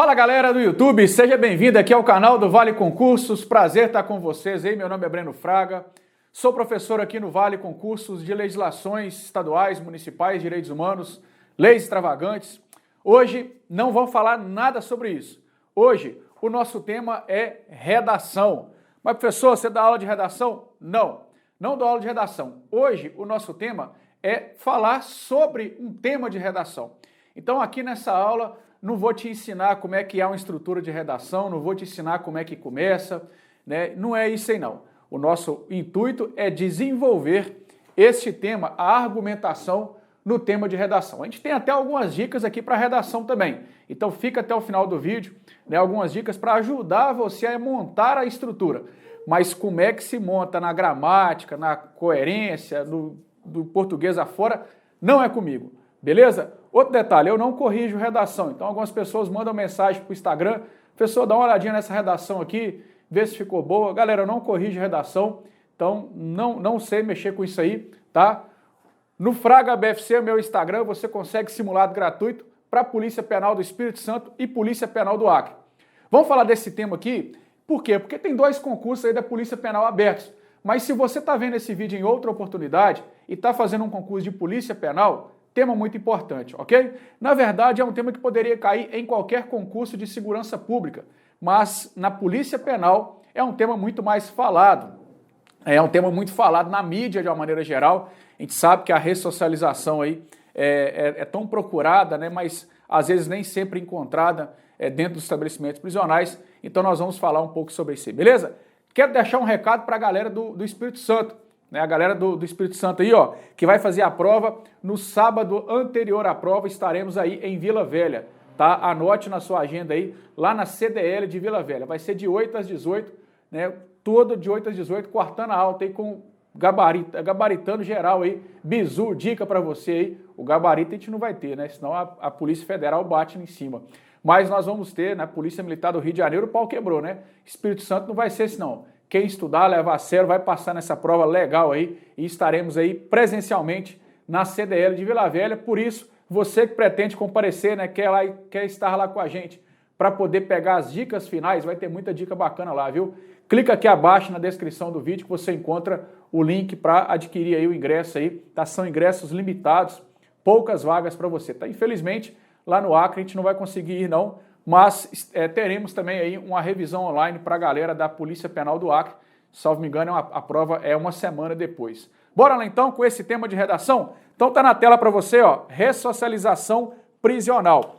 Fala galera do YouTube, seja bem-vindo aqui ao canal do Vale Concursos, prazer estar com vocês aí, meu nome é Breno Fraga, sou professor aqui no Vale Concursos de Legislações Estaduais, Municipais, Direitos Humanos, Leis Extravagantes. Hoje não vamos falar nada sobre isso, hoje o nosso tema é redação. Mas professor, você dá aula de redação? Não dou aula de redação. Hoje o nosso tema é falar sobre um tema de redação. Então aqui nessa aula não vou te ensinar como é que é uma estrutura de redação, não vou te ensinar como é que começa, né? Não é isso aí não. O nosso intuito é desenvolver este tema, a argumentação no tema de redação. A gente tem até algumas dicas aqui para redação também. Então fica até o final do vídeo, né, algumas dicas para ajudar você a montar a estrutura. Mas como é que se monta na gramática, na coerência, do português afora, não é comigo. Beleza? Outro detalhe, eu não corrijo redação, então algumas pessoas mandam mensagem para o Instagram, professor, dá uma olhadinha nessa redação aqui, vê se ficou boa. Galera, eu não corrijo redação, então não sei mexer com isso aí, tá? No Fraga BFC, meu Instagram, você consegue simulado gratuito para a Polícia Penal do Espírito Santo e Polícia Penal do Acre. Vamos falar desse tema aqui, por quê? Porque tem dois concursos aí da Polícia Penal abertos, mas se você está vendo esse vídeo em outra oportunidade e está fazendo um concurso de Polícia Penal, tema muito importante, ok? Na verdade, é um tema que poderia cair em qualquer concurso de segurança pública, mas na Polícia Penal é um tema muito mais falado. É um tema muito falado na mídia de uma maneira geral. A gente sabe que a ressocialização aí é tão procurada, né, mas às vezes nem sempre encontrada dentro dos estabelecimentos prisionais. Então nós vamos falar um pouco sobre isso, beleza? Quero deixar um recado para a galera do Espírito Santo. A galera do Espírito Santo aí, ó, que vai fazer a prova no sábado anterior à prova, estaremos aí em Vila Velha, tá? Anote na sua agenda aí, lá na CDL de Vila Velha. Vai ser de 8 às 18, né? Todo de 8 às 18, quartana alta aí com gabaritando geral aí, bizu, dica para você aí. O gabarito a gente não vai ter, né? Senão a Polícia Federal bate em cima. Mas nós vamos ter, na Polícia Militar do Rio de Janeiro, o pau quebrou, né? Espírito Santo não vai ser esse não. Quem estudar, levar a sério, vai passar nessa prova legal aí e estaremos aí presencialmente na CDL de Vila Velha. Por isso, você que pretende comparecer, né, quer estar lá com a gente para poder pegar as dicas finais, vai ter muita dica bacana lá, viu? Clica aqui abaixo na descrição do vídeo que você encontra o link para adquirir aí o ingresso aí, tá? São ingressos limitados, poucas vagas para você, tá? Infelizmente, lá no Acre a gente não vai conseguir ir não, mas teremos também aí uma revisão online para a galera da Polícia Penal do Acre. Salvo me engano, a prova é uma semana depois. Bora lá então com esse tema de redação? Então tá na tela para você, ó, ressocialização prisional.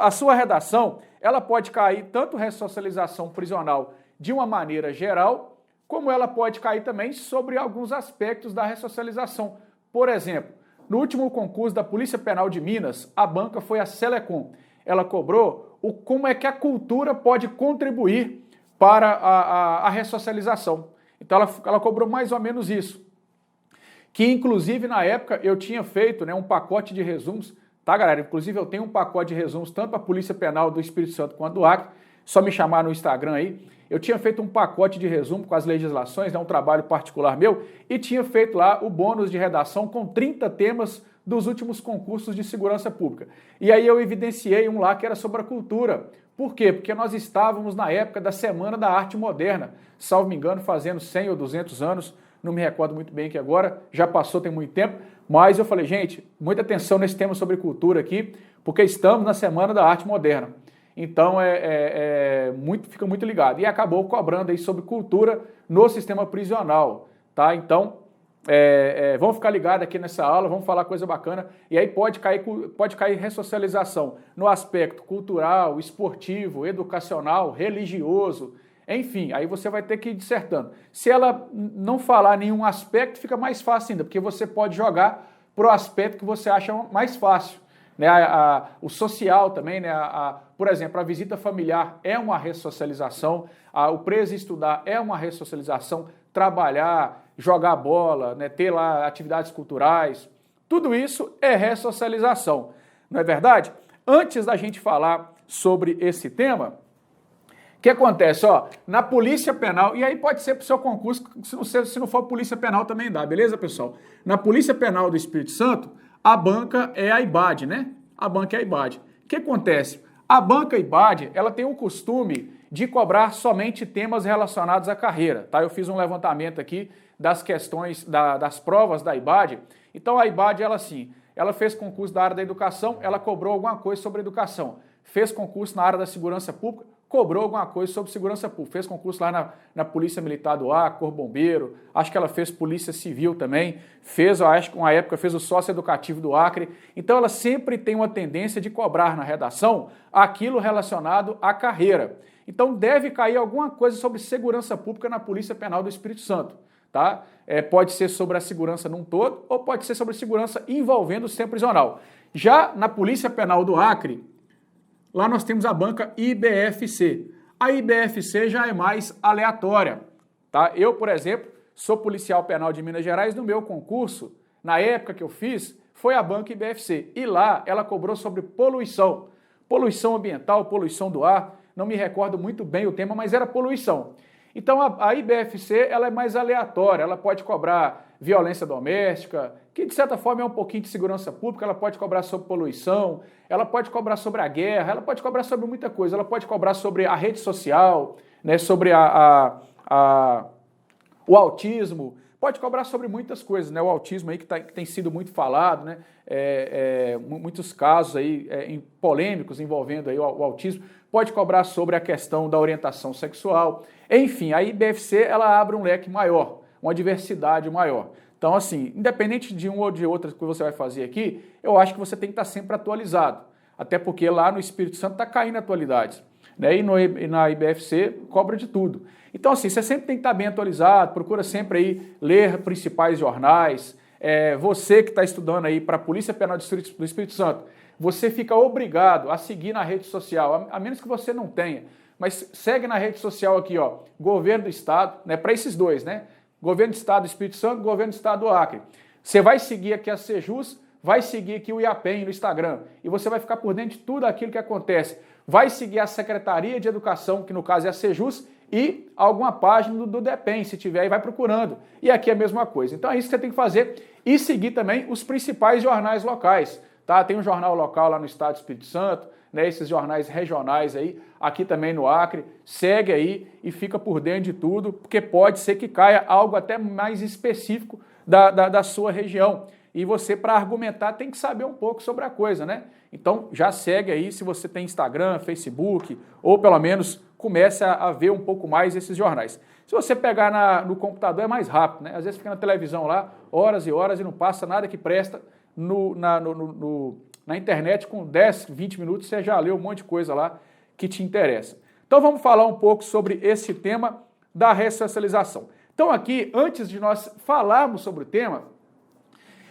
A sua redação, ela pode cair tanto ressocialização prisional de uma maneira geral, como ela pode cair também sobre alguns aspectos da ressocialização. Por exemplo, no último concurso da Polícia Penal de Minas, a banca foi a Selecom. Ela cobrou como é que a cultura pode contribuir para a ressocialização. Então ela cobrou mais ou menos isso. Que inclusive na época eu tinha feito, né, um pacote de resumos, tá galera? Inclusive eu tenho um pacote de resumos tanto para a Polícia Penal do Espírito Santo quanto do Acre, só me chamar no Instagram aí. Eu tinha feito um pacote de resumo com as legislações, né, um trabalho particular meu, e tinha feito lá o bônus de redação com 30 temas dos últimos concursos de segurança pública. E aí eu evidenciei um lá que era sobre a cultura. Por quê? Porque nós estávamos na época da Semana da Arte Moderna, salvo me engano, fazendo 100 ou 200 anos, não me recordo muito bem que agora, já passou tem muito tempo, mas eu falei, gente, muita atenção nesse tema sobre cultura aqui, porque estamos na Semana da Arte Moderna. Então fica muito ligado. E acabou cobrando aí sobre cultura no sistema prisional, tá? Então, vamos ficar ligados aqui nessa aula, vamos falar coisa bacana, e aí pode cair ressocialização no aspecto cultural, esportivo, educacional, religioso, enfim, aí você vai ter que ir dissertando. Se ela não falar nenhum aspecto, fica mais fácil ainda, porque você pode jogar para o aspecto que você acha mais fácil. Né, o social também, né, por exemplo, a visita familiar é uma ressocialização, o preso estudar é uma ressocialização, trabalhar, jogar bola, né, ter lá atividades culturais, tudo isso é ressocialização, não é verdade? Antes da gente falar sobre esse tema, o que acontece? Ó, na Polícia Penal, e aí pode ser para o seu concurso, se não for Polícia Penal também dá, beleza, pessoal? Na Polícia Penal do Espírito Santo, a banca é a IBAD, né? A banca é a IBAD. O que acontece? A banca IBAD, ela tem o costume de cobrar somente temas relacionados à carreira, tá? Eu fiz um levantamento aqui das questões, das provas da IBAD. Então a IBAD, ela fez concurso da área da educação, ela cobrou alguma coisa sobre educação. Fez concurso na área da segurança pública, cobrou alguma coisa sobre segurança pública. Fez concurso lá na Polícia Militar do Acre, Corpo Bombeiro, acho que ela fez Polícia Civil também, acho que uma época fez o sócio educativo do Acre. Então ela sempre tem uma tendência de cobrar na redação aquilo relacionado à carreira. Então deve cair alguma coisa sobre segurança pública na Polícia Penal do Espírito Santo. Tá? Pode ser sobre a segurança num todo ou pode ser sobre segurança envolvendo o sistema prisional. Já na Polícia Penal do Acre, lá nós temos a banca IBFC. A IBFC já é mais aleatória. Tá? Eu, por exemplo, sou policial penal de Minas Gerais, no meu concurso, na época que eu fiz, foi a banca IBFC. E lá ela cobrou sobre poluição. Poluição ambiental, poluição do ar, não me recordo muito bem o tema, mas era poluição. Então a IBFC ela é mais aleatória, ela pode cobrar violência doméstica, que de certa forma é um pouquinho de segurança pública, ela pode cobrar sobre poluição, ela pode cobrar sobre a guerra, ela pode cobrar sobre muita coisa, ela pode cobrar sobre a rede social, né, sobre o autismo, pode cobrar sobre muitas coisas, né, o autismo aí que tem sido muito falado, né, muitos casos aí polêmicos envolvendo aí o autismo, pode cobrar sobre a questão da orientação sexual. Enfim, a IBFC ela abre um leque maior, uma diversidade maior. Então, assim, independente de um ou de outra que você vai fazer aqui, eu acho que você tem que estar sempre atualizado. Até porque lá no Espírito Santo está caindo atualidades. Né? E na IBFC cobra de tudo. Então, assim, você sempre tem que estar bem atualizado, procura sempre aí ler principais jornais. Você que está estudando aí para a Polícia Penal do Espírito Santo, você fica obrigado a seguir na rede social, a menos que você não tenha. Mas segue na rede social aqui, ó, Governo do Estado, né, para esses dois, né? Governo do Estado do Espírito Santo, Governo do Estado do Acre. Você vai seguir aqui a Sejus, vai seguir aqui o IAPEM no Instagram e você vai ficar por dentro de tudo aquilo que acontece. Vai seguir a Secretaria de Educação, que no caso é a Sejus, e alguma página do DEPEN, se tiver, e vai procurando. E aqui é a mesma coisa. Então é isso que você tem que fazer e seguir também os principais jornais locais. Tá? Tem um jornal local lá no Estado do Espírito Santo, né, esses jornais regionais aí, aqui também no Acre, segue aí e fica por dentro de tudo, porque pode ser que caia algo até mais específico da sua região. E você, para argumentar, tem que saber um pouco sobre a coisa, né? Então, já segue aí, se você tem Instagram, Facebook, ou pelo menos comece a ver um pouco mais esses jornais. Se você pegar no computador é mais rápido, né? Às vezes fica na televisão lá, horas e horas, e não passa nada que presta na internet, com 10, 20 minutos, você já leu um monte de coisa lá que te interessa. Então vamos falar um pouco sobre esse tema da ressocialização. Então aqui, antes de nós falarmos sobre o tema,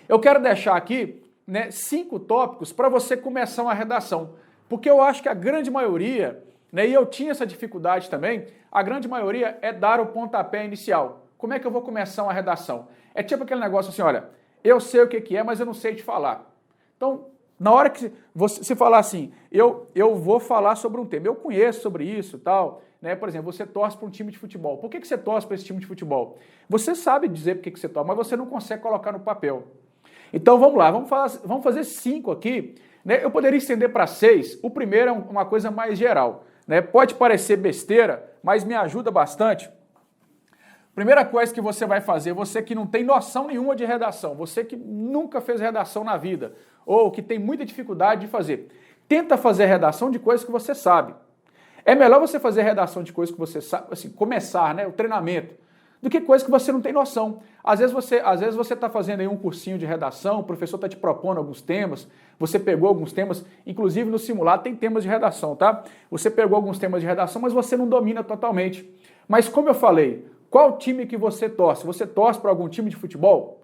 eu quero deixar aqui, né, 5 tópicos para você começar uma redação. Porque eu acho que a grande maioria, né, e eu tinha essa dificuldade também, a grande maioria é dar o pontapé inicial. Como é que eu vou começar uma redação? É tipo aquele negócio assim, olha, eu sei o que é, mas eu não sei te falar. Então, na hora que você falar assim, eu vou falar sobre um tema, eu conheço sobre isso e tal, né? Por exemplo, você torce para um time de futebol. Por que você torce para esse time de futebol? Você sabe dizer por que você torce, mas você não consegue colocar no papel. Então vamos lá, vamos fazer 5 aqui, né? Eu poderia estender para 6. O primeiro é uma coisa mais geral, né? Pode parecer besteira, mas me ajuda bastante. Primeira coisa que você vai fazer, você que não tem noção nenhuma de redação, você que nunca fez redação na vida, ou que tem muita dificuldade de fazer, tenta fazer redação de coisas que você sabe. É melhor você fazer redação de coisas que você sabe, assim, começar, né, o treinamento, do que coisas que você não tem noção. Às vezes você está fazendo aí um cursinho de redação, o professor está te propondo alguns temas, você pegou alguns temas, inclusive no simulado tem temas de redação, tá? Você pegou alguns temas de redação, mas você não domina totalmente. Mas como eu falei, qual time que você torce? Você torce para algum time de futebol?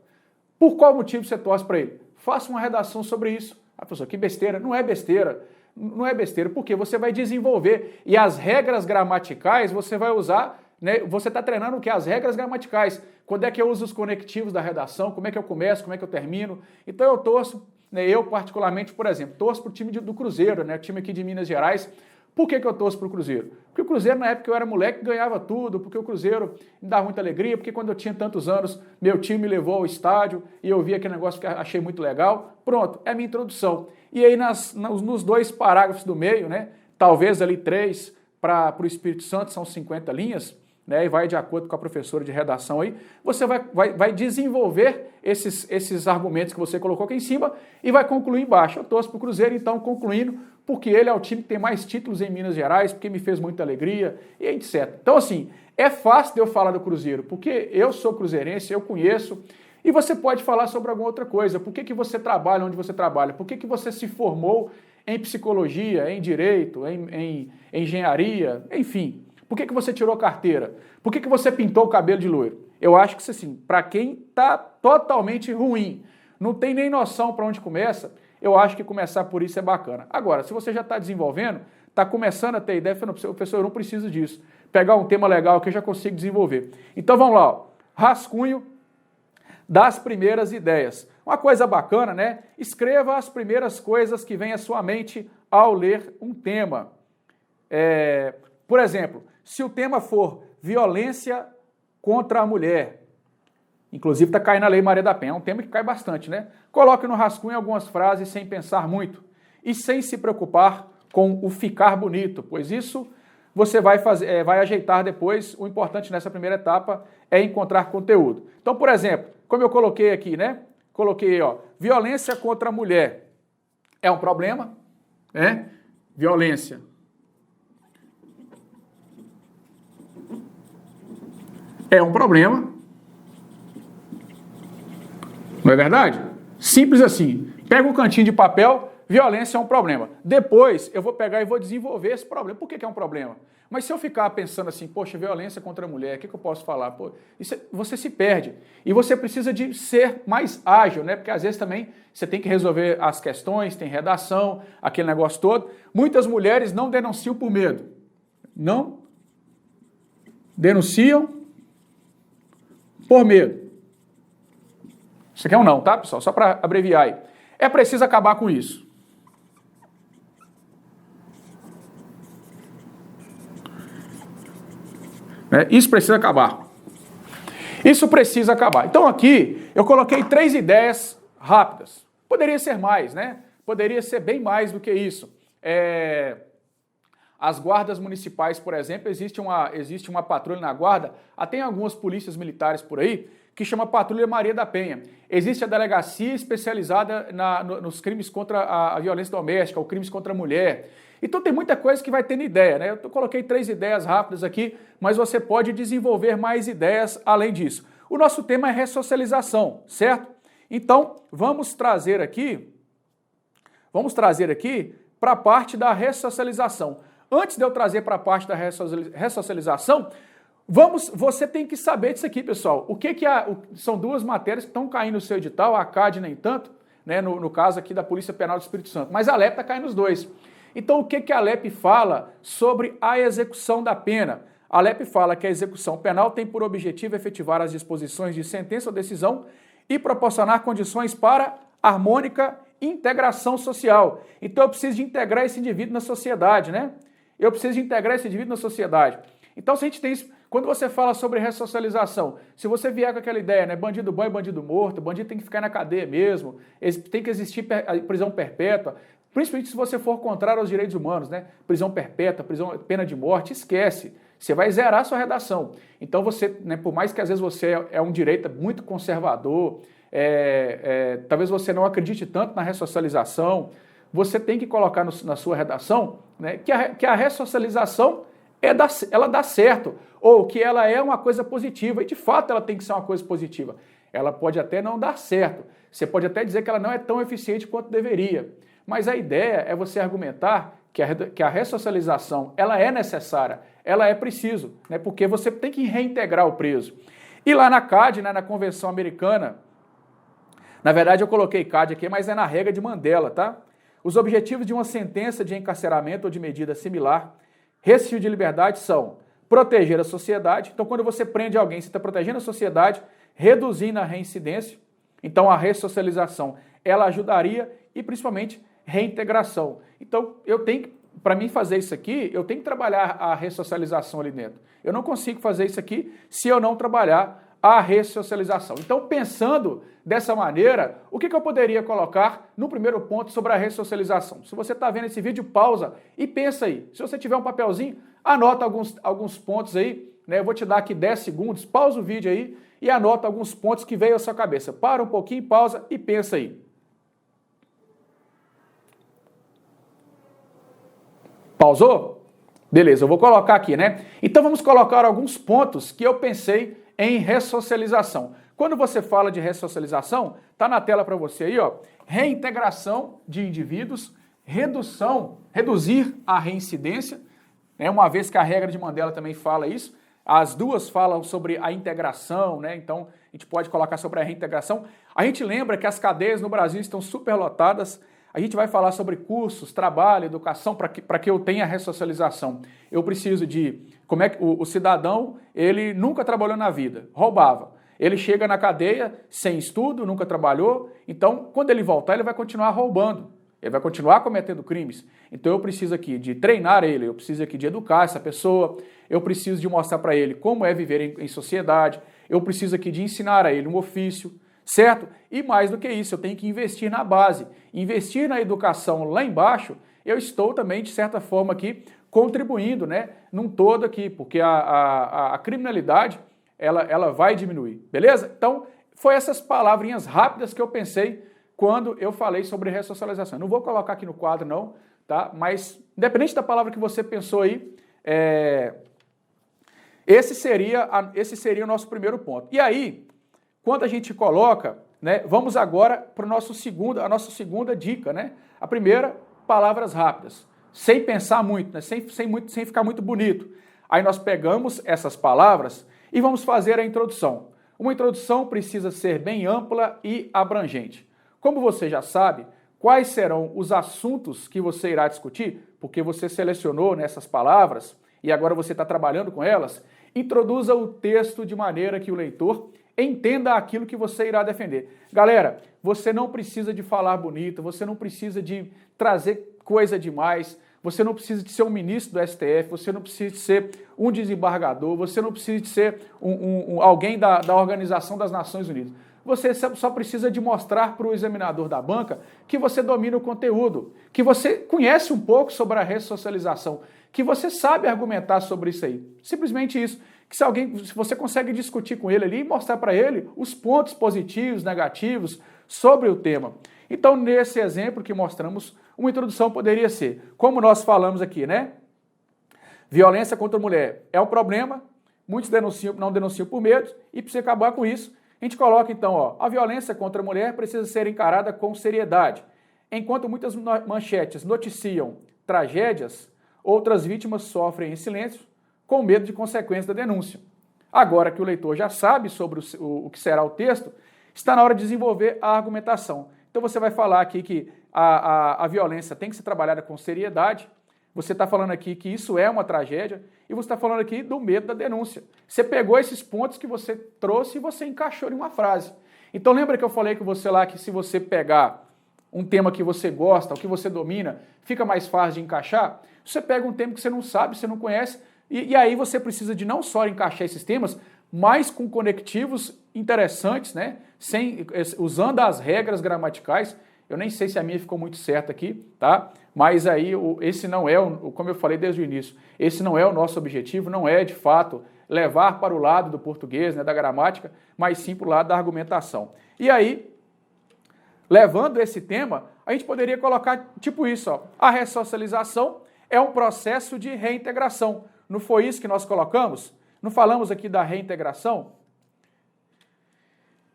Por qual motivo você torce para ele? Faça uma redação sobre isso. Ah, professor, que besteira. Não é besteira. Não é besteira, porque você vai desenvolver. E as regras gramaticais você vai usar, né? Você está treinando o que? As regras gramaticais. Quando é que eu uso os conectivos da redação? Como é que eu começo? Como é que eu termino? Então eu torço, né, eu particularmente, por exemplo, torço para o time do Cruzeiro, né, o time aqui de Minas Gerais. Por que eu torço para o Cruzeiro? Porque o Cruzeiro, na época que eu era moleque, ganhava tudo, porque o Cruzeiro me dava muita alegria, porque quando eu tinha tantos anos, meu time me levou ao estádio e eu vi aquele negócio que achei muito legal. Pronto, é a minha introdução. E aí, nos 2 parágrafos do meio, né, talvez ali 3 para o Espírito Santo, são 50 linhas, né, e vai de acordo com a professora de redação aí, você vai desenvolver esses argumentos que você colocou aqui em cima e vai concluir embaixo. Eu torço para o Cruzeiro, então, concluindo, porque ele é o time que tem mais títulos em Minas Gerais, porque me fez muita alegria, e etc. Então, assim, é fácil de eu falar do Cruzeiro, porque eu sou cruzeirense, eu conheço, e você pode falar sobre alguma outra coisa. Por que você trabalha onde você trabalha? Por que você se formou em psicologia, em direito, em engenharia, enfim? Por que você tirou carteira? Por que você pintou o cabelo de loiro? Eu acho que, assim, para quem está totalmente ruim, não tem nem noção para onde começa, eu acho que começar por isso é bacana. Agora, se você já está desenvolvendo, está começando a ter ideia, professor, eu não preciso disso. Pegar um tema legal que eu já consigo desenvolver. Então vamos lá, ó. Rascunho das primeiras ideias. Uma coisa bacana, né? Escreva as primeiras coisas que vêm à sua mente ao ler um tema. Por exemplo, se o tema for violência contra a mulher, inclusive está caindo a Lei Maria da Penha, é um tema que cai bastante, né? Coloque no rascunho algumas frases sem pensar muito e sem se preocupar com o ficar bonito, pois isso você vai ajeitar depois. O importante nessa primeira etapa é encontrar conteúdo. Então, por exemplo, como eu coloquei aqui, né? Coloquei, ó, violência contra a mulher é um problema, né? Violência é um problema. Não é verdade? Simples assim. Pega um cantinho de papel, violência é um problema. Depois eu vou pegar e vou desenvolver esse problema. Por que é um problema? Mas se eu ficar pensando assim, poxa, violência contra a mulher, o que eu posso falar? Pô, você se perde. E você precisa de ser mais ágil, né? Porque às vezes também você tem que resolver as questões, tem redação, aquele negócio todo. Muitas mulheres não denunciam por medo. Não denunciam por medo. Isso aqui é um não, tá, pessoal? Só para abreviar aí. É preciso acabar com isso. Isso precisa acabar. Isso precisa acabar. Então aqui eu coloquei 3 ideias rápidas. Poderia ser mais, né? Poderia ser bem mais do que isso. As guardas municipais, por exemplo, existe uma patrulha na guarda, até em algumas polícias militares por aí, que chama Patrulha Maria da Penha. Existe a delegacia especializada nos crimes contra a violência doméstica, ou crimes contra a mulher. Então tem muita coisa que vai tendo ideia, né? Eu coloquei 3 ideias rápidas aqui, mas você pode desenvolver mais ideias além disso. O nosso tema é ressocialização, certo? Então, vamos trazer aqui para a parte da ressocialização. Antes de eu trazer para a parte da ressocialização, você tem que saber disso aqui, pessoal. São 2 matérias que estão caindo no seu edital, a CAD nem tanto, né, no caso aqui da Polícia Penal do Espírito Santo, mas a LEP está caindo nos 2. Então, o que a LEP fala sobre a execução da pena? A LEP fala que a execução penal tem por objetivo efetivar as disposições de sentença ou decisão e proporcionar condições para harmônica integração social. Então, eu preciso de integrar esse indivíduo na sociedade, né? Eu preciso de integrar esse indivíduo na sociedade. Então, se a gente tem isso, quando você fala sobre ressocialização, se você vier com aquela ideia, né, bandido bom é bandido morto, bandido tem que ficar na cadeia mesmo, tem que existir prisão perpétua, principalmente se você for contrário aos direitos humanos, né? Prisão perpétua, pena de morte, esquece. Você vai zerar a sua redação. Então você, né, por mais que às vezes você é um direita muito conservador, talvez você não acredite tanto na ressocialização, você tem que colocar na sua redação, né, que a ressocialização ela dá certo, ou que ela é uma coisa positiva, e de fato ela tem que ser uma coisa positiva. Ela pode até não dar certo, você pode até dizer que ela não é tão eficiente quanto deveria, mas a ideia é você argumentar que a ressocialização ela é necessária, ela é preciso, né, porque você tem que reintegrar o preso. E lá na CAD, né, na Convenção Americana, na verdade eu coloquei CAD aqui, mas é na regra de Mandela, tá? Os objetivos de uma sentença de encarceramento ou de medida similar, restrição de liberdade, são proteger a sociedade. Então, quando você prende alguém, você está protegendo a sociedade, reduzindo a reincidência. Então, a ressocialização, ela ajudaria e, principalmente, reintegração. Então, para mim fazer isso aqui, eu tenho que trabalhar a ressocialização ali dentro. Eu não consigo fazer isso aqui se eu não trabalhar a ressocialização. Então, pensando dessa maneira, o que eu poderia colocar no primeiro ponto sobre a ressocialização? Se você está vendo esse vídeo, pausa e pensa aí. Se você tiver um papelzinho, anota alguns pontos aí, né? Eu vou te dar aqui 10 segundos, pausa o vídeo aí e anota alguns pontos que veio à sua cabeça. Para um pouquinho, pausa e pensa aí. Pausou? Beleza, eu vou colocar aqui, né? Então vamos colocar alguns pontos que eu pensei em ressocialização. Quando você fala de ressocialização, tá na tela para você aí, ó, reintegração de indivíduos, reduzir a reincidência, né? Uma vez que a regra de Mandela também fala isso, as duas falam sobre a integração, né? Então a gente pode colocar sobre a reintegração. A gente lembra que as cadeias no Brasil estão superlotadas. A gente vai falar sobre cursos, trabalho, educação, para que eu tenha ressocialização. Eu preciso de como é que o cidadão, ele nunca trabalhou na vida, roubava. Ele chega na cadeia sem estudo, nunca trabalhou, então quando ele voltar ele vai continuar roubando, ele vai continuar cometendo crimes. Então eu preciso aqui de treinar ele, eu preciso aqui de educar essa pessoa, eu preciso de mostrar para ele como é viver em sociedade, eu preciso aqui de ensinar a ele um ofício, certo? E mais do que isso, eu tenho que investir na base, investir na educação lá embaixo, eu estou também, de certa forma, aqui contribuindo, né, num todo aqui, porque a criminalidade, ela vai diminuir, beleza? Então, foi essas palavrinhas rápidas que eu pensei quando eu falei sobre ressocialização. Não vou colocar aqui no quadro, não, tá? Mas, independente da palavra que você pensou aí, esse seria o nosso primeiro ponto. E aí, quando a gente coloca, né, vamos agora para a nossa segunda dica, né? A primeira, palavras rápidas, sem pensar muito, né, sem ficar muito bonito. Aí nós pegamos essas palavras e vamos fazer a introdução. Uma introdução precisa ser bem ampla e abrangente. Como você já sabe, quais serão os assuntos que você irá discutir, porque você selecionou nessas palavras e agora você está trabalhando com elas, introduza o texto de maneira que o leitor entenda aquilo que você irá defender. Galera, você não precisa de falar bonito, você não precisa de trazer coisa demais, você não precisa de ser um ministro do STF, você não precisa de ser um desembargador, você não precisa de ser alguém da Organização das Nações Unidas. Você só precisa de mostrar para o examinador da banca que você domina o conteúdo, que você conhece um pouco sobre a ressocialização, que você sabe argumentar sobre isso aí. Simplesmente isso. Que se você consegue discutir com ele ali e mostrar para ele os pontos positivos, negativos sobre o tema. Então, nesse exemplo que mostramos, uma introdução poderia ser, como nós falamos aqui, né? Violência contra a mulher é um problema, muitos não denunciam por medo, e para você acabar com isso, a gente coloca então, ó, a violência contra a mulher precisa ser encarada com seriedade. Enquanto muitas manchetes noticiam tragédias, outras vítimas sofrem em silêncio, com medo de consequências da denúncia. Agora que o leitor já sabe sobre o que será o texto, está na hora de desenvolver a argumentação. Então você vai falar aqui que a violência tem que ser trabalhada com seriedade, você está falando aqui que isso é uma tragédia, e você está falando aqui do medo da denúncia. Você pegou esses pontos que você trouxe e você encaixou em uma frase. Então lembra que eu falei com você lá que se você pegar um tema que você gosta, o que você domina, fica mais fácil de encaixar? Você pega um tema que você não sabe, você não conhece, e aí você precisa de não só encaixar esses temas, mas com conectivos interessantes, né? Usando as regras gramaticais. Eu nem sei se a minha ficou muito certa aqui, tá? Mas aí esse não é, como eu falei desde o início, esse não é o nosso objetivo, não é de fato levar para o lado do português, né, da gramática, mas sim para o lado da argumentação. E aí, levando esse tema, a gente poderia colocar tipo isso, ó, a ressocialização é um processo de reintegração. Não foi isso que nós colocamos? Não falamos aqui da reintegração?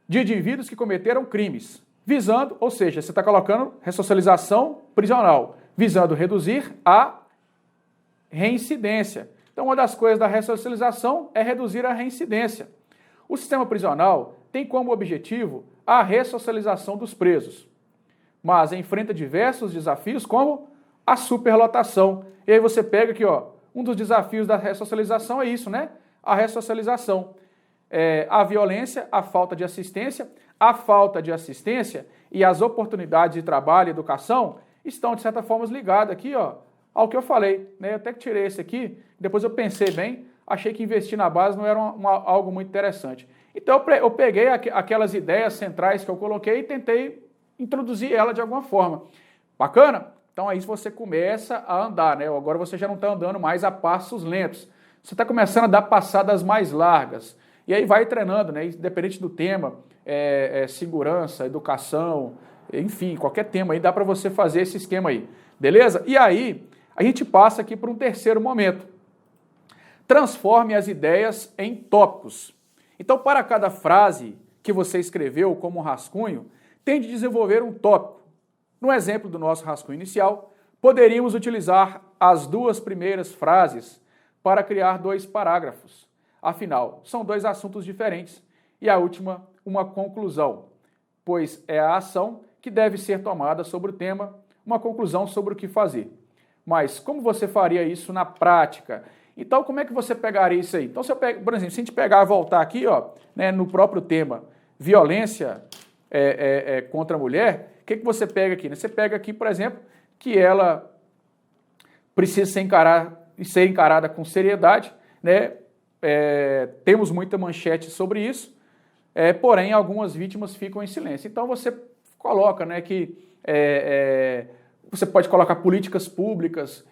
De indivíduos que cometeram crimes, visando, ou seja, você está colocando ressocialização prisional, visando reduzir a reincidência. Então, uma das coisas da ressocialização é reduzir a reincidência. O sistema prisional tem como objetivo a ressocialização dos presos, mas enfrenta diversos desafios como a superlotação. E aí você pega aqui, ó, um dos desafios da ressocialização é isso, né? A ressocialização. A violência, a falta de assistência e as oportunidades de trabalho e educação estão, de certa forma, ligadas aqui, ó, ao que eu falei, né? Eu até que tirei esse aqui, depois eu pensei bem, achei que investir na base não era algo muito interessante. Então eu peguei aquelas ideias centrais que eu coloquei e tentei introduzir ela de alguma forma. Bacana? Então aí você começa a andar, né? Agora você já não está andando mais a passos lentos. Você está começando a dar passadas mais largas. E aí vai treinando, né? Independente do tema, segurança, educação, enfim, qualquer tema aí, dá para você fazer esse esquema aí. Beleza? E aí, a gente passa aqui para um terceiro momento. Transforme as ideias em tópicos. Então, para cada frase que você escreveu como um rascunho, tente desenvolver um tópico. No exemplo do nosso rascunho inicial, poderíamos utilizar as duas primeiras frases para criar 2 parágrafos. Afinal, são 2 assuntos diferentes e a última, uma conclusão, pois é a ação que deve ser tomada sobre o tema, uma conclusão sobre o que fazer. Mas como você faria isso na prática? Então, como é que você pegaria isso aí? Então, por exemplo, se a gente pegar e voltar aqui, ó, né, no próprio tema, violência contra a mulher, o que você pega aqui? Você pega aqui, por exemplo, que ela precisa ser encarada com seriedade, né? Temos muita manchete sobre isso, porém algumas vítimas ficam em silêncio. Então você coloca, né, que você pode colocar políticas públicas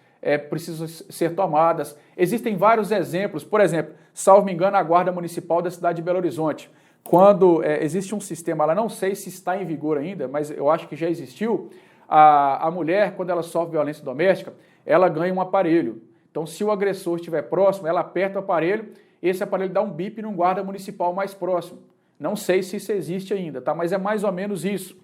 precisam ser tomadas. Existem vários exemplos, por exemplo, salvo me engano, a Guarda Municipal da cidade de Belo Horizonte, quando existe um sistema, ela não sei se está em vigor ainda, mas eu acho que já existiu, a mulher, quando ela sofre violência doméstica, ela ganha um aparelho. Então, se o agressor estiver próximo, ela aperta o aparelho, esse aparelho dá um bip num guarda municipal mais próximo. Não sei se isso existe ainda, tá? Mas é mais ou menos isso.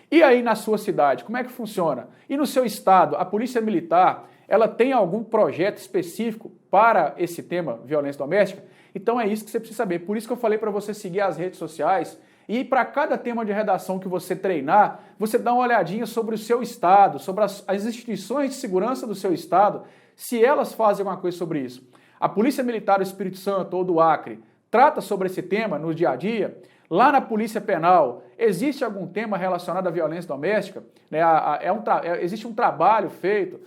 E aí na sua cidade, como é que funciona? E no seu estado, a Polícia Militar, ela tem algum projeto específico para esse tema, violência doméstica? Então é isso que você precisa saber. Por isso que eu falei para você seguir as redes sociais e para cada tema de redação que você treinar, você dá uma olhadinha sobre o seu estado, sobre as instituições de segurança do seu estado, se elas fazem alguma coisa sobre isso. A Polícia Militar do Espírito Santo ou do Acre trata sobre esse tema no dia a dia. Lá na Polícia Penal, existe algum tema relacionado à violência doméstica? Né? Existe um trabalho feito,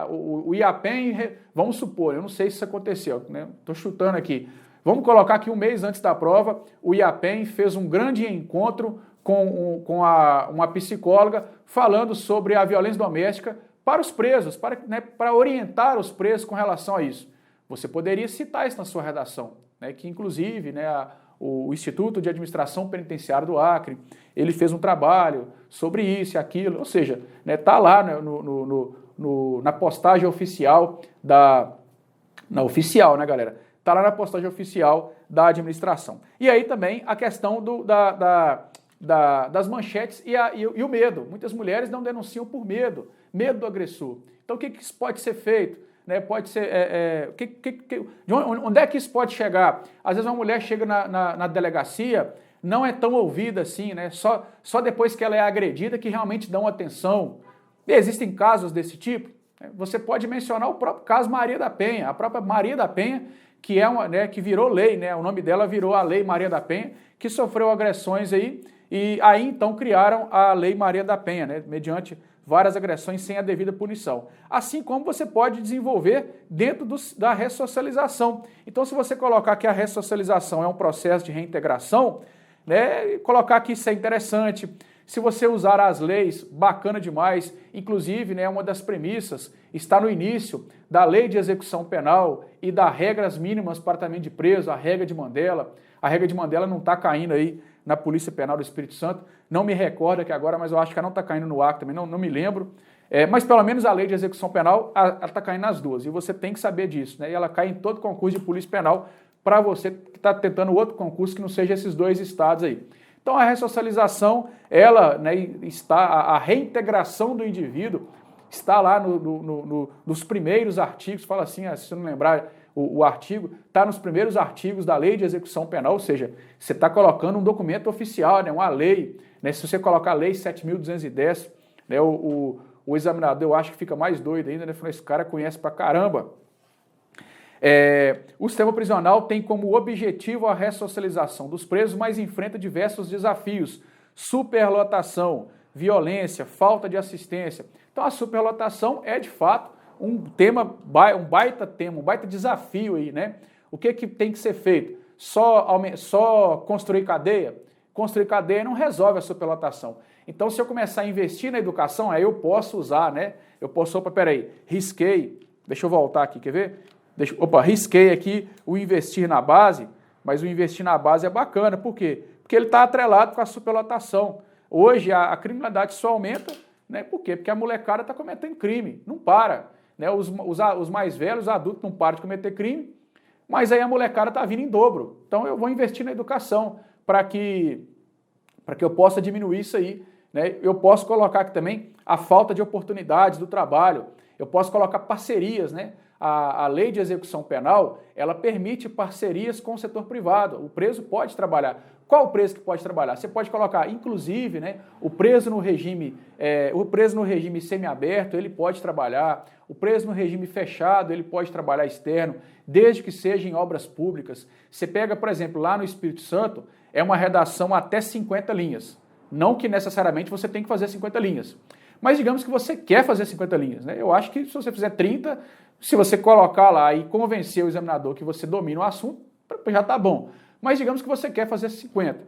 o IAPEM, vamos supor, eu não sei se isso aconteceu, né? Estou chutando aqui. Vamos colocar que um mês antes da prova, o IAPEM fez um grande encontro com uma psicóloga falando sobre a violência doméstica para os presos, para orientar os presos com relação a isso. Você poderia citar isso na sua redação, né, que inclusive o Instituto de Administração Penitenciária do Acre, ele fez um trabalho sobre isso e aquilo, ou seja, está lá, né, na postagem oficial oficial, né, galera? Está lá na postagem oficial da administração. E aí também a questão das manchetes e o medo. Muitas mulheres não denunciam por medo do agressor. Então o que isso pode ser feito? Né? Pode ser, onde é que isso pode chegar? Às vezes uma mulher chega na delegacia, não é tão ouvida assim, né? Só depois que ela é agredida que realmente dão atenção. E existem casos desse tipo. Você pode mencionar o próprio caso Maria da Penha, a própria Maria da Penha, que que virou lei, né? O nome dela virou a Lei Maria da Penha, que sofreu agressões aí, e aí então criaram a Lei Maria da Penha, né? Mediante várias agressões sem a devida punição. Assim como você pode desenvolver dentro da ressocialização. Então, se você colocar que a ressocialização é um processo de reintegração, né, colocar que isso é interessante. Se você usar as leis, bacana demais. Inclusive, né, uma das premissas está no início da Lei de Execução Penal e das regras mínimas para tratamento de preso, a regra de Mandela. A regra de Mandela não está caindo aí na Polícia Penal do Espírito Santo, não me recordo aqui agora, mas eu acho que ela não está caindo no Acre também, não me lembro, mas pelo menos a Lei de Execução Penal, ela está caindo nas duas, e você tem que saber disso, né? E ela cai em todo concurso de Polícia Penal para você que está tentando outro concurso que não seja esses 2 estados aí. Então a ressocialização, ela, né, a reintegração do indivíduo está lá nos primeiros artigos, fala assim, se você não lembrar, o artigo está nos primeiros artigos da Lei de Execução Penal, ou seja, você está colocando um documento oficial, né, uma lei, né, se você colocar a Lei 7.210, né, o examinador, eu acho que fica mais doido ainda, né, falando, esse cara conhece pra caramba. O sistema prisional tem como objetivo a ressocialização dos presos, mas enfrenta diversos desafios, superlotação, violência, falta de assistência. Então a superlotação é, de fato, um baita tema, um baita desafio aí, né? O que tem que ser feito? Só construir cadeia? Construir cadeia não resolve a superlotação. Então, se eu começar a investir na educação, aí eu posso usar, né? Risquei. Deixa eu voltar aqui, quer ver? Risquei aqui o investir na base, mas o investir na base é bacana. Por quê? Porque ele está atrelado com a superlotação. Hoje a criminalidade só aumenta, né? Por quê? Porque a molecada está cometendo crime, não para. Né? Os mais velhos, os adultos, não param de cometer crime, mas aí a molecada está vindo em dobro. Então eu vou investir na educação para que eu possa diminuir isso aí. Né? Eu posso colocar aqui também a falta de oportunidades do trabalho, eu posso colocar parcerias, né? A lei de execução penal, ela permite parcerias com o setor privado. O preso pode trabalhar. Qual o preso que pode trabalhar? Você pode colocar, inclusive, né, o preso no regime semiaberto, ele pode trabalhar. O preso no regime fechado, ele pode trabalhar externo, desde que seja em obras públicas. Você pega, por exemplo, lá no Espírito Santo, é uma redação até 50 linhas. Não que necessariamente você tem que fazer 50 linhas. Mas digamos que você quer fazer 50 linhas. Né? Eu acho que se você fizer 30, se você colocar lá e convencer o examinador que você domina o assunto, já está bom. Mas digamos que você quer fazer 50.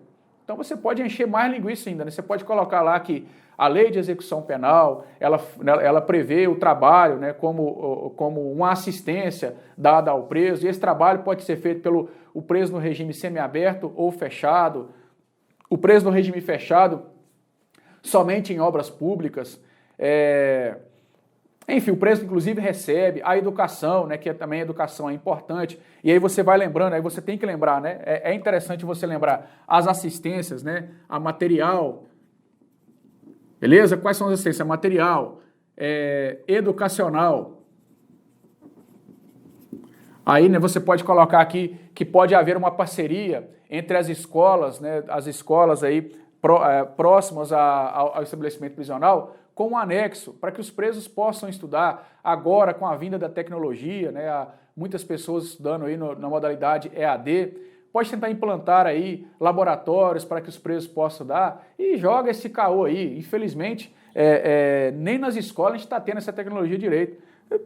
Então você pode encher mais linguiça ainda. Né? Você pode colocar lá que a lei de execução penal, ela prevê o trabalho, né, como uma assistência dada ao preso, e esse trabalho pode ser feito pelo preso no regime semiaberto ou fechado, o preso no regime fechado somente em obras públicas. Enfim, o preso inclusive recebe a educação, né, que também a educação é importante, e aí você vai lembrando, aí você tem que lembrar, né, é interessante você lembrar as assistências, né, a material, beleza? Quais são as assistências? Material, educacional. Aí, né, você pode colocar aqui que pode haver uma parceria entre as escolas, né, as escolas aí próximas ao estabelecimento prisional, com um anexo, para que os presos possam estudar agora com a vinda da tecnologia, né, há muitas pessoas estudando aí na modalidade EAD, pode tentar implantar aí laboratórios para que os presos possam estudar e joga esse caô aí. Infelizmente, nem nas escolas a gente está tendo essa tecnologia direito.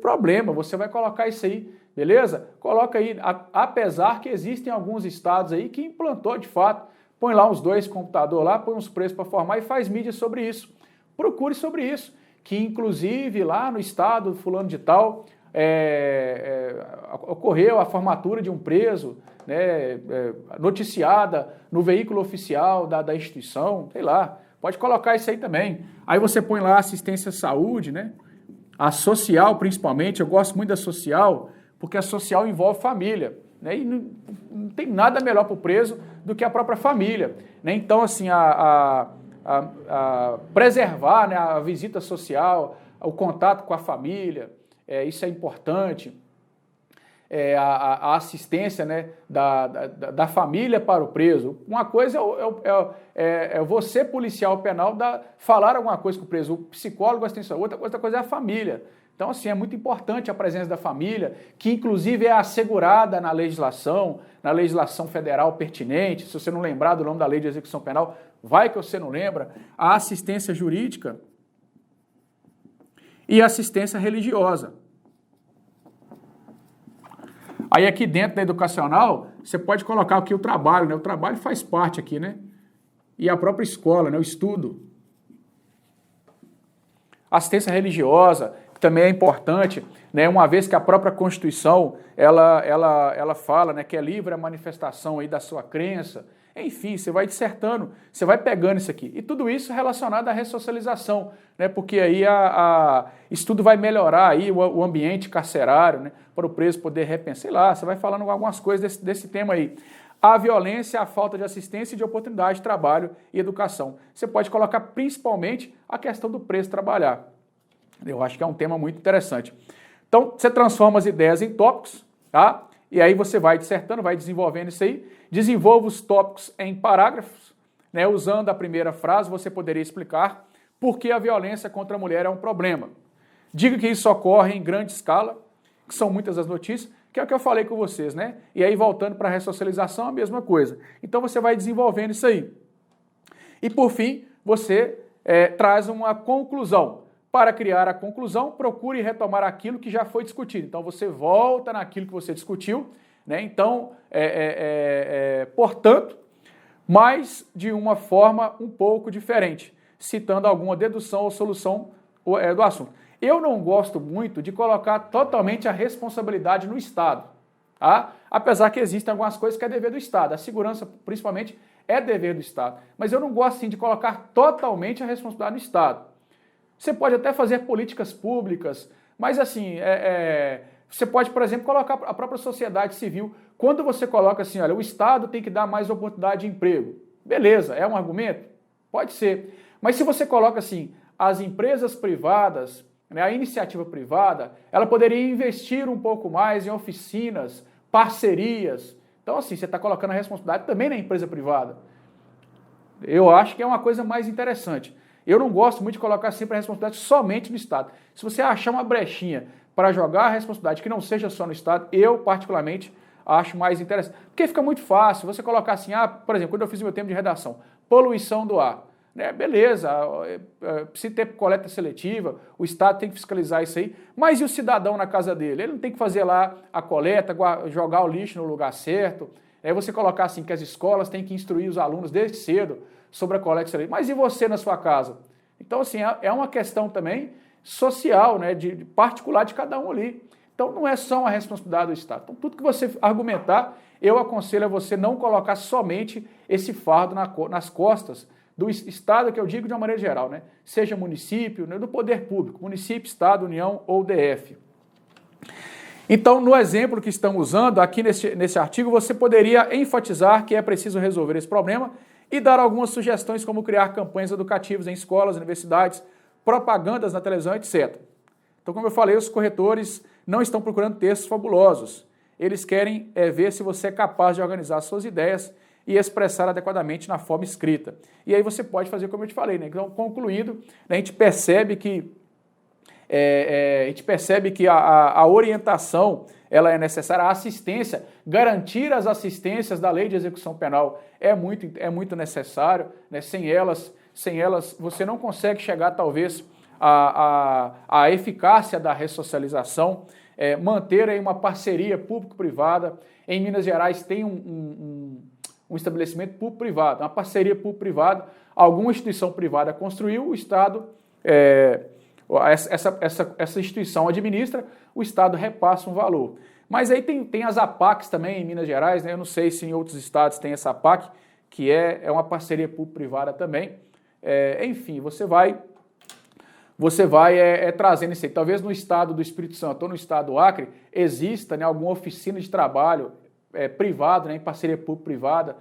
Problema, você vai colocar isso aí, beleza? Coloca aí, apesar que existem alguns estados aí que implantou de fato, põe lá uns 2 computadores lá, põe uns presos para formar e faz mídia sobre isso. Procure sobre isso, que inclusive lá no estado fulano de tal, ocorreu a formatura de um preso, né, noticiada no veículo oficial da instituição, sei lá, pode colocar isso aí também. Aí você põe lá assistência à saúde, né, a social principalmente, eu gosto muito da social, porque a social envolve família, né, e não tem nada melhor para o preso do que a própria família. Né? Então, assim, preservar, né, a visita social, o contato com a família, isso é importante. A assistência, né, da família para o preso. Uma coisa é você, policial penal, falar alguma coisa com o preso, o psicólogo, assistência, outra coisa é a família. Então, assim, é muito importante a presença da família, que inclusive é assegurada na legislação federal pertinente. Se você não lembrar do nome da lei de execução penal, vai que você não lembra. A assistência jurídica e a assistência religiosa. Aí aqui dentro da educacional, você pode colocar aqui o trabalho, né? O trabalho faz parte aqui, né? E a própria escola, né? O estudo. Assistência religiosa, que também é importante, né? Uma vez que a própria Constituição, ela fala, né, que é livre a manifestação aí da sua crença. Enfim, você vai dissertando, você vai pegando isso aqui. E tudo isso relacionado à ressocialização, né? Porque aí isso tudo vai melhorar aí o ambiente carcerário, né? Para o preso poder repensar, sei lá, você vai falando algumas coisas desse tema aí. A violência, a falta de assistência e de oportunidade de trabalho e educação. Você pode colocar principalmente a questão do preso trabalhar. Eu acho que é um tema muito interessante. Então, você transforma as ideias em tópicos, tá? E aí você vai dissertando, vai desenvolvendo isso aí. Desenvolva os tópicos em parágrafos, né? Usando a primeira frase, você poderia explicar por que a violência contra a mulher é um problema. Diga que isso ocorre em grande escala, que são muitas as notícias, que é o que eu falei com vocês, né? E aí, voltando para a ressocialização, a mesma coisa. Então, você vai desenvolvendo isso aí. E, por fim, você traz uma conclusão. Para criar a conclusão, procure retomar aquilo que já foi discutido. Então, você volta naquilo que você discutiu, né? Então, portanto, mas de uma forma um pouco diferente, citando alguma dedução ou solução do assunto. Eu não gosto muito de colocar totalmente a responsabilidade no Estado, tá? Apesar que existem algumas coisas que é dever do Estado, a segurança, principalmente, é dever do Estado. Mas eu não gosto, assim, de colocar totalmente a responsabilidade no Estado. Você pode até fazer políticas públicas, mas assim, você pode, por exemplo, colocar a própria sociedade civil. Quando você coloca assim, olha, o Estado tem que dar mais oportunidade de emprego. Beleza, é um argumento? Pode ser. Mas se você coloca assim, as empresas privadas, né, a iniciativa privada, ela poderia investir um pouco mais em oficinas, parcerias. Então assim, você está colocando a responsabilidade também na empresa privada. Eu acho que é uma coisa mais interessante. Eu não gosto muito de colocar sempre a responsabilidade somente no Estado. Se você achar uma brechinha para jogar a responsabilidade que não seja só no Estado, eu particularmente acho mais interessante. Porque fica muito fácil você colocar assim, por exemplo, quando eu fiz o meu tempo de redação, poluição do ar. Né? Beleza, precisa ter coleta seletiva, o Estado tem que fiscalizar isso aí, mas e o cidadão na casa dele? Ele não tem que fazer lá a coleta, jogar o lixo no lugar certo. Aí você colocar assim que as escolas têm que instruir os alunos desde cedo sobre a coleta seletiva. Mas e você na sua casa? Então, assim, é uma questão também social, né, de particular de cada um ali. Então, não é só uma responsabilidade do Estado. Então, tudo que você argumentar, eu aconselho a você não colocar somente esse fardo nas costas do Estado, que eu digo de uma maneira geral, né? Seja município, né, do poder público, município, Estado, União ou DF. Então, no exemplo que estamos usando, aqui nesse artigo, você poderia enfatizar que é preciso resolver esse problema e dar algumas sugestões como criar campanhas educativas em escolas, universidades, propagandas na televisão, etc. Então, como eu falei, os corretores não estão procurando textos fabulosos. Eles querem ver se você é capaz de organizar suas ideias e expressar adequadamente na forma escrita. E aí você pode fazer como eu te falei, né? Então, concluído, a gente percebe que a orientação ela é necessária, a assistência, garantir as assistências da lei de execução penal é muito necessário, né? Sem elas você não consegue chegar talvez à eficácia da ressocialização, manter aí uma parceria público-privada. Em Minas Gerais tem um estabelecimento público-privado, uma parceria público-privada, alguma instituição privada construiu, o Estado essa instituição administra, o Estado repassa um valor. Mas aí tem as APACs também em Minas Gerais, né? Eu não sei se em outros estados tem essa APAC, que é uma parceria público-privada também. Enfim, você vai trazendo isso aí. Talvez no estado do Espírito Santo ou no estado do Acre exista, né, alguma oficina de trabalho privado, né, em parceria público-privada,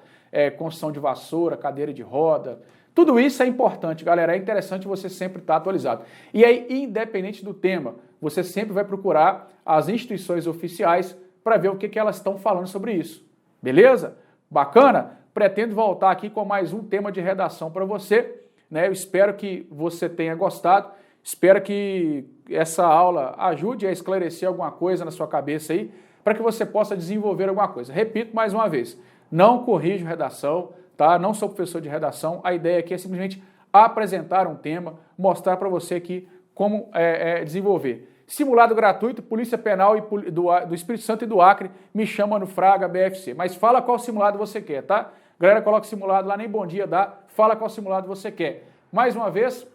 construção de vassoura, cadeira de roda. Tudo isso é importante, galera. É interessante você sempre estar atualizado. E aí, independente do tema, você sempre vai procurar as instituições oficiais para ver o que elas estão falando sobre isso. Beleza? Bacana? Pretendo voltar aqui com mais um tema de redação para você, né? Eu espero que você tenha gostado. Espero que essa aula ajude a esclarecer alguma coisa na sua cabeça aí, para que você possa desenvolver alguma coisa. Repito mais uma vez, não corrijo redação, tá? Não sou professor de redação, a ideia aqui é simplesmente apresentar um tema, mostrar para você aqui como desenvolver. Simulado gratuito, Polícia Penal do Espírito Santo e do Acre, me chama no Fraga BFC, mas fala qual simulado você quer, tá? Galera, coloca simulado lá, nem bom dia dá, fala qual simulado você quer. Mais uma vez,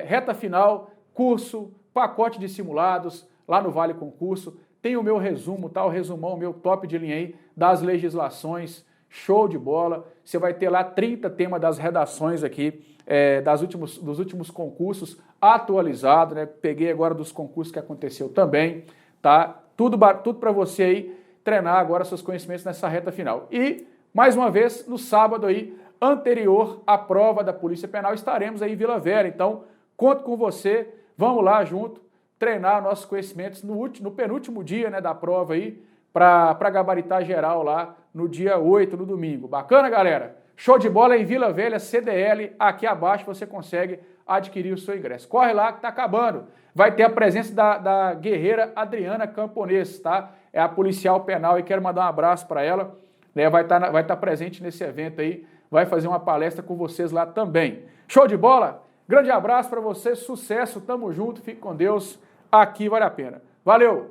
reta final, curso, pacote de simulados, lá no Vale Concurso, tem o meu resumo, tá? O resumão, o meu top de linha aí das legislações, show de bola. Você vai ter lá 30 temas das redações aqui, dos últimos concursos atualizado, né? Peguei agora dos concursos que aconteceu também, tá? Tudo para você aí treinar agora seus conhecimentos nessa reta final. E, mais uma vez, no sábado aí, anterior à prova da Polícia Penal, estaremos aí em Vila Velha. Então, conto com você, vamos lá junto, treinar nossos conhecimentos no penúltimo dia, né, da prova aí, para gabaritar geral lá no dia 8, no domingo. Bacana, galera? Show de bola em Vila Velha, CDL, aqui abaixo você consegue adquirir o seu ingresso. Corre lá que tá acabando. Vai ter a presença da guerreira Adriana Camponês, tá? É a policial penal e quero mandar um abraço para ela, né? Vai estar presente nesse evento aí, vai fazer uma palestra com vocês lá também. Show de bola? Grande abraço para você, sucesso, tamo junto, fique com Deus, aqui vale a pena. Valeu!